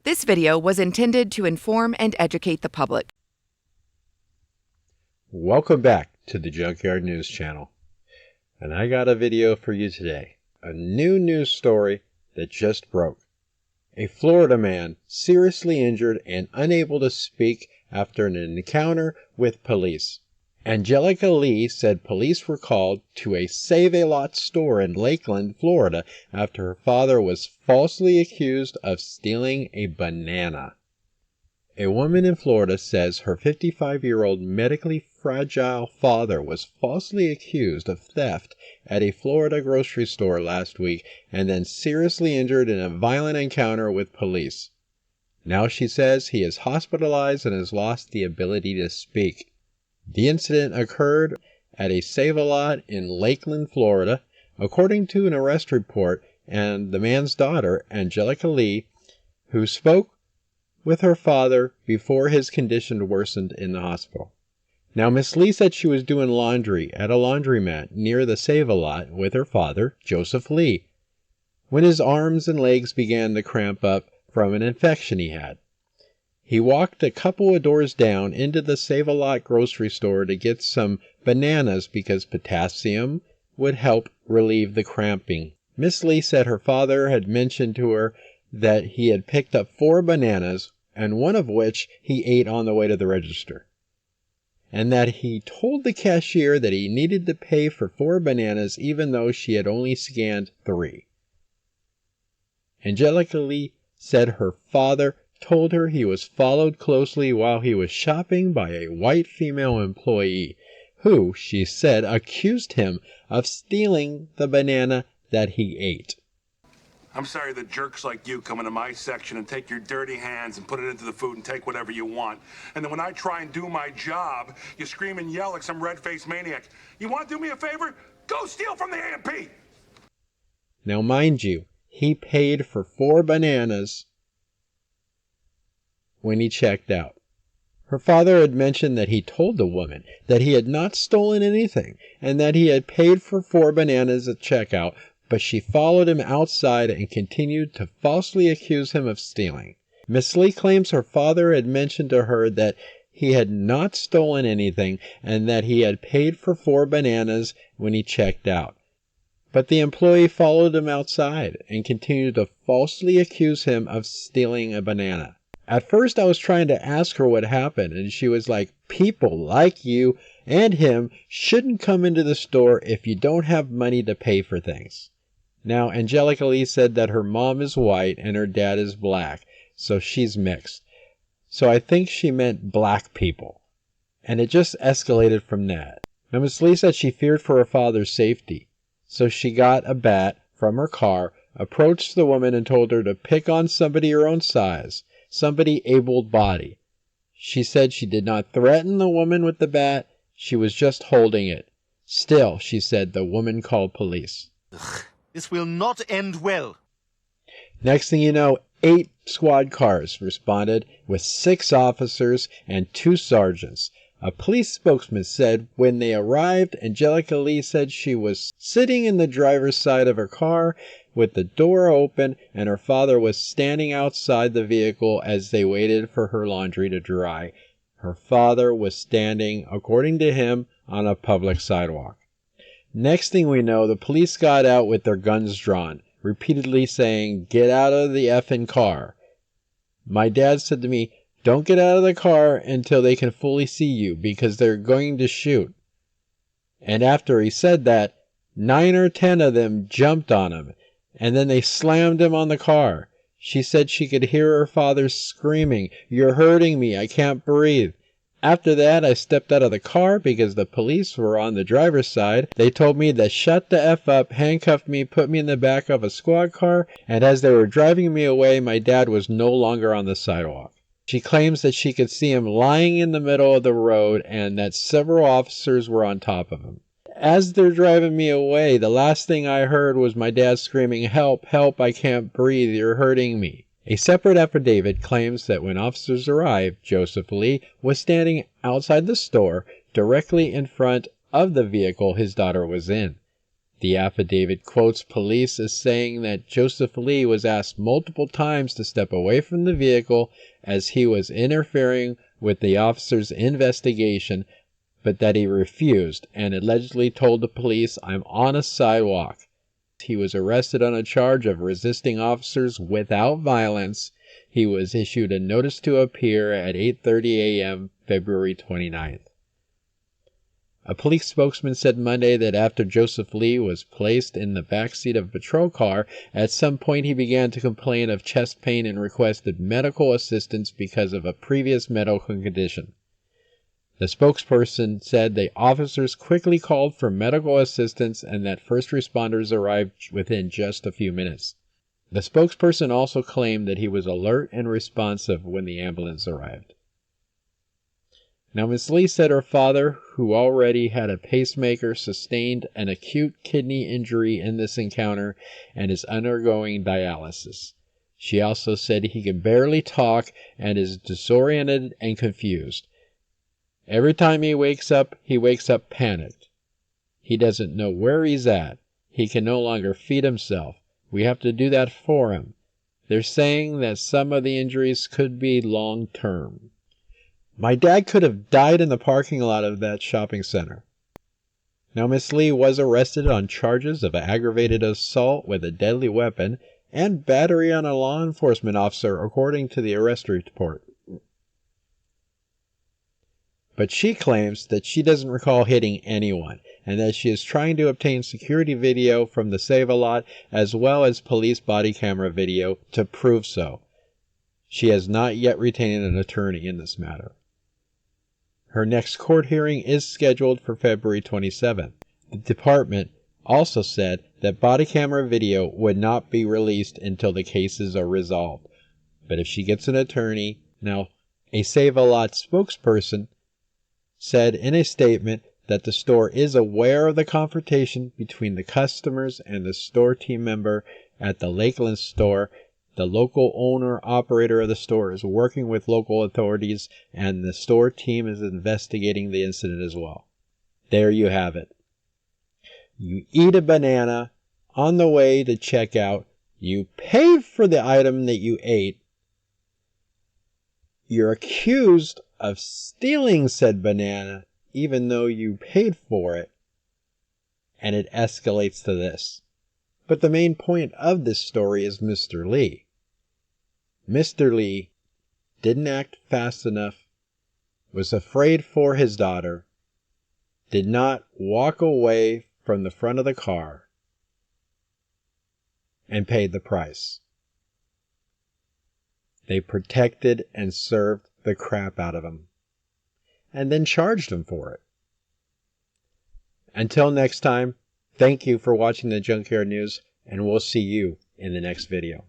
This video was intended to inform and educate the public. Welcome back to the Junkyard News channel. And I got a video for you today. A new news story that just broke. A Florida man seriously injured and unable to speak after an encounter with police. Anjelica Lee said police were called to a Save-A-Lot store in Lakeland, Florida, after her father was falsely accused of stealing a banana. A woman in Florida says her 55-year-old medically fragile father was falsely accused of theft at a Florida grocery store last week and then seriously injured in a violent encounter with police. Now she says he is hospitalized and has lost the ability to speak. The incident occurred at a Save-A-Lot in Lakeland, Florida, according to an arrest report, and the man's daughter, Anjelica Lee, who spoke with her father before his condition worsened in the hospital. Now, Miss Lee said she was doing laundry at a laundromat near the Save-A-Lot with her father, Joseph Lee, when his arms and legs began to cramp up from an infection he had. He walked a couple of doors down into the Save-A-Lot grocery store to get some bananas because potassium would help relieve the cramping. Miss Lee said her father had mentioned to her that he had picked up 4 bananas, and one of which he ate on the way to the register, and that he told the cashier that he needed to pay for 4 bananas even though she had only scanned 3. Anjelica Lee said her father told her he was followed closely while he was shopping by a white female employee who, she said, accused him of stealing the banana that he ate. I'm sorry that jerks like you come into my section and take your dirty hands and put it into the food and take whatever you want. And then when I try and do my job, you scream and yell like some red-faced maniac. You want to do me a favor? Go steal from the AMP! Now, mind you, he paid for 4 bananas when he checked out. Her father had mentioned that he told the woman that he had not stolen anything and that he had paid for 4 bananas at checkout, but she followed him outside and continued to falsely accuse him of stealing. Miss Lee claims her father had mentioned to her that he had not stolen anything and that he had paid for 4 bananas when he checked out. But the employee followed him outside and continued to falsely accuse him of stealing a banana. At first I was trying to ask her what happened, and she was like, people like you and him shouldn't come into the store if you don't have money to pay for things. Now, Anjelica Lee said that her mom is white and her dad is black, so she's mixed. So I think she meant black people. And it just escalated from that. Now, Miss Lee said she feared for her father's safety. So she got a bat from her car, approached the woman and told her to pick on somebody her own size, somebody able-bodied. She said she did not threaten the woman with the bat, she was just holding it. Still, she said, the woman called police. This will not end well. Next thing you know, 8 squad cars responded with 6 officers and 2 sergeants. A police spokesman said when they arrived, Anjelica Lee said she was sitting in the driver's side of her car with the door open and her father was standing outside the vehicle as they waited for her laundry to dry. Her father was standing, according to him, on a public sidewalk. Next thing we know, the police got out with their guns drawn, repeatedly saying, "Get out of the effin' car." My dad said to me, "Don't get out of the car until they can fully see you because they're going to shoot." And after he said that, 9 or 10 of them jumped on him, and then they slammed him on the car. She said she could hear her father screaming, "You're hurting me, I can't breathe." After that, I stepped out of the car because the police were on the driver's side. They told me to shut the F up, handcuffed me, put me in the back of a squad car, and as they were driving me away, my dad was no longer on the sidewalk. She claims that she could see him lying in the middle of the road and that several officers were on top of him. As they're driving me away, the last thing I heard was my dad screaming, "Help, help, I can't breathe, you're hurting me." A separate affidavit claims that when officers arrived, Joseph Lee was standing outside the store directly in front of the vehicle his daughter was in. The affidavit quotes police as saying that Joseph Lee was asked multiple times to step away from the vehicle as he was interfering with the officer's investigation, but that he refused and allegedly told the police, "I'm on a sidewalk." He was arrested on a charge of resisting officers without violence. He was issued a notice to appear at 8:30 a.m. February 29th. A police spokesman said Monday that after Joseph Lee was placed in the backseat of a patrol car, at some point he began to complain of chest pain and requested medical assistance because of a previous medical condition. The spokesperson said the officers quickly called for medical assistance and that first responders arrived within just a few minutes. The spokesperson also claimed that he was alert and responsive when the ambulance arrived. Now, Ms. Lee said her father, who already had a pacemaker, sustained an acute kidney injury in this encounter and is undergoing dialysis. She also said he can barely talk and is disoriented and confused. Every time he wakes up panicked. He doesn't know where he's at. He can no longer feed himself. We have to do that for him. They're saying that some of the injuries could be long-term. My dad could have died in the parking lot of that shopping center. Now, Miss Lee was arrested on charges of aggravated assault with a deadly weapon and battery on a law enforcement officer, according to the arrest report. But she claims that she doesn't recall hitting anyone and that she is trying to obtain security video from the Save-A-Lot as well as police body camera video to prove so. She has not yet retained an attorney in this matter. Her next court hearing is scheduled for February 27th. The department also said that body camera video would not be released until the cases are resolved. But if she gets an attorney, now a Save-A-Lot spokesperson said in a statement that the store is aware of the confrontation between the customers and the store team member at the Lakeland store. The local owner-operator of the store is working with local authorities, and the store team is investigating the incident as well. There you have it. You eat a banana on the way to checkout. You pay for the item that you ate. You're accused of stealing said banana, even though you paid for it. And it escalates to this. But the main point of this story is Mr. Lee. Mr. Lee didn't act fast enough, was afraid for his daughter, did not walk away from the front of the car, and paid the price. They protected and served the crap out of him, and then charged him for it. Until next time, thank you for watching the Junkyard News, and we'll see you in the next video.